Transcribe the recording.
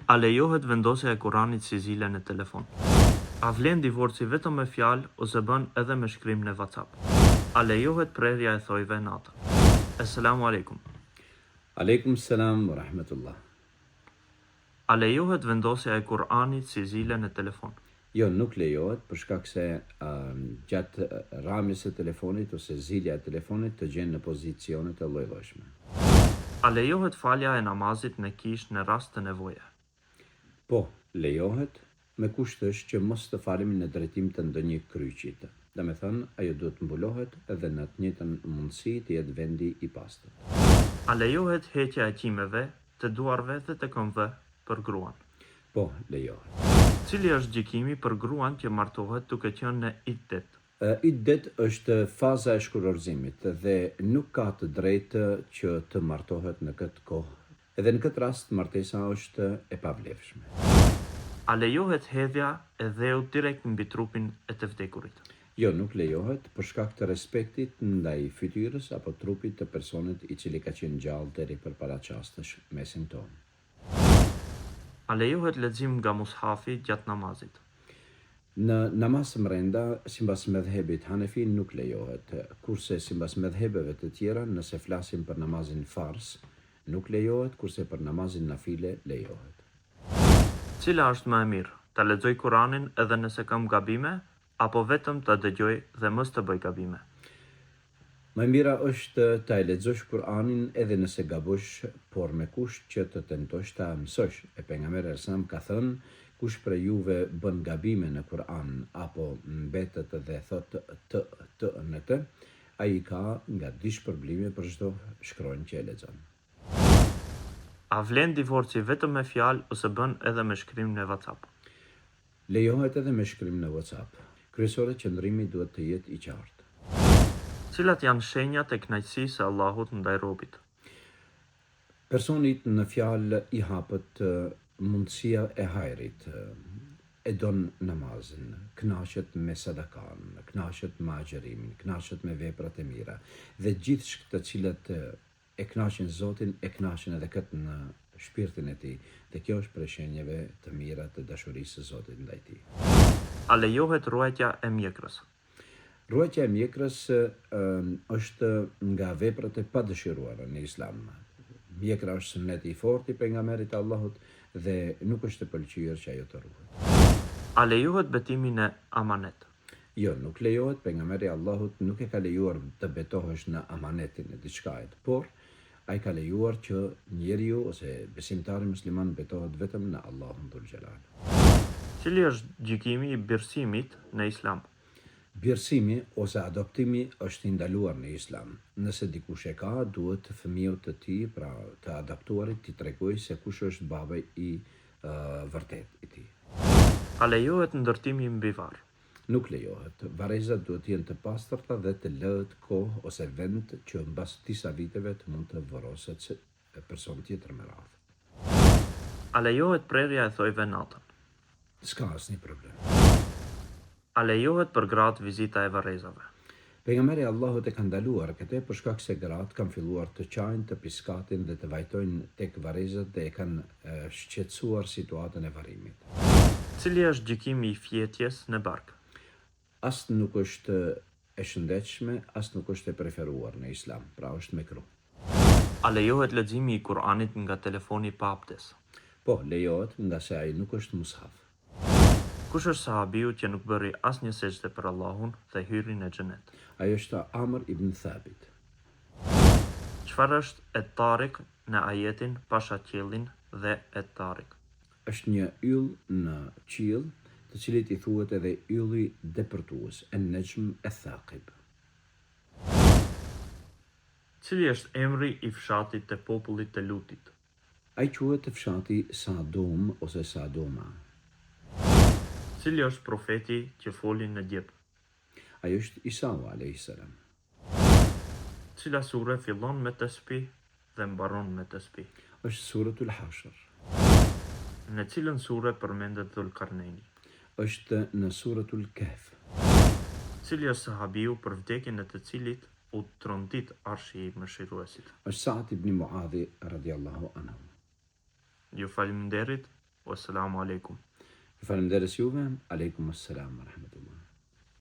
A lejohet vendosja e Kuranit si zile në telefon? A vlen divorci vetëm me fjalë ose bën edhe me shkrim në WhatsApp? A lejohet prerja e thojve natën? Assalamu alaikum. Aleikum salam wa rahmatullah. A lejohet vendosja e Kuranit si zile në telefon? Jo, nuk lejohet për shkak se gjatë ramjes së telefonit ose zilja e telefonit të gjen në pozicione të lloj-llojshme. A lejohet falja e namazit në kish në rast të nevoje? Po, lejohet, me kusht është që mos të falemi në drejtim të ndonjë kryqit. Domethënë, ajo duhet mbulohet edhe në të njëjtën mundësi të jetë vendi i pastër. A lejohet heqja e qimeve, të duarve dhe të këmbëve për gruan? Po, lejohet. Cili është gjykimi për gruan që martohet duke qenë në iddet? Iddet është faza e shkurorzimit dhe nuk ka të drejtë që të martohet në këtë kohë. Edhe në këtë rast martesa është e pavlefshme. A lejohet hedhja e dheut direkt mbi trupin e të vdekurit? Jo, nuk lejohet për shkak të respektit ndaj fytyrës apo trupit të personit i cili ka qenë gjallë deri përpara çastësh mesin tonë. A lejohet lexim nga mushafi gjatë namazit? Në namaz mrenda, sipas medhhebit Hanefi nuk lejohet, kurse sipas medhhebeve të tjera, nëse flasim për namazin fars, nuk lejohet, kurse për namazin nafile lejohet. Cila është më e mirë, ta lexoj Kuranin edhe nëse kam gabime, apo vetëm ta dëgjoj dhe mos të bëj gabime? Më mira është ta lexosh Kur'anin edhe nëse gabosh, por me kusht që të tentosh ta mësosh. E pejgamberi sallallahu ka thënë, kush prej juve bën gabime në Kur'an apo mbetet dhe thot të në të, ai ka nga dishpërblimi për çdo shkronjë që e lexon. A vlen divorci vetëm me fjalë ose bën edhe me shkrim në WhatsApp? Lejohet edhe me shkrim në WhatsApp. Kryesore qëndrimi duhet të jetë i qartë. Cilat janë shenjat e kënaqësisë së Allahut ndaj robit? Personit në fjalë i hapët mundësia e hajrit, e don namazin, kënaqet me sadakan, kënaqet me agjërimin, kënaqet me veprat e mira dhe gjithë të cilat e kënaqin Zotin, e kënaqin edhe këtë në shpirtin e tij. Dhe kjo është prej shenjave të mira të dashurisë së Zotit ndaj tij. A lejohet ruajtja e mjekrës? Ruajtja e mjekrës është nga veprat e padëshiruara në Islam. Mjekra është suneti i fortë i pejgamberit të Allahut dhe nuk është e pëlqyer që ajo të ruhet. A lejohet betimi në amanet? Jo, nuk lejohet, pejgamberi i Allahut nuk e ka lejuar të betohesh në amanetin e diçkait, por ai ka lejuar që njeriu ose besimtari musliman betohet vetëm në Allahun dhul xhelal. Cili është gjykimi i birësimit në Islam? Birësimi ose adoptimi është i ndaluar në Islam. Nëse dikush e ka, duhet fëmijët të tij, pra të adoptuarit, t'i tregojë se kush është babai i vërtet i tij. A lejohet ndërtimi mbi varr? Nuk lejohet. Varrezat duhet të jenë të pastërta dhe të lëhet kohë ose vend që mbas disa viteve të mund të vorroset person tjetër me radhë. A lejohet prerja e thojve natën? S'ka asnjë problem. A lejohet për gratë vizita e varrezave? Pejgamberi Allahut e ka ndaluar këtë për shkak se gratë kanë filluar të qajnë, të piskatin dhe të vajtojnë tek varrezat dhe e kanë shqetësuar situatën e varrimit. Cili është gjykimi i fjetjes në bark? As nuk është e shëndetshme, as nuk është e preferuar në Islam, pra është mekruh. A lejohet leximi i Kuranit nga telefoni pa abdes? Po, lejohet, nga se ai nuk është mushaf. Kush është sahabiu që nuk bëri asnjë sejdë për Allahun dhe hyri në xhenet? Ai është Amr ibn Thabit. Çfarë është et-Tariq në ajetin pasha qiellin dhe et-Tariq? Është një yll në qiell, të cilit i thuhet edhe ylli depërtues, en-Najm ath-Thaqib. Cili është emri i fshatit të popullit të Lutit? Ai quhet fshati Sadom ose Sadoma. Cili është profeti që foli në gjep? Ai është Isa a.s. Cila sure fillon me tasbih dhe mbaron me tasbih? Është suratul Hashr. Në cilën sure përmendet Dhul-Qarnaini? Është në suratul Kahf. Cili është sahabiu për vdekjen e të cilit u trondit arshi i mëshiruesit? Është Sa'd ibn Muadhi radhiyallahu anhu. Ju faleminderit Wassalamu alaikum. Ju falenderoj juve. Aleikum assalam wa rahmatullah.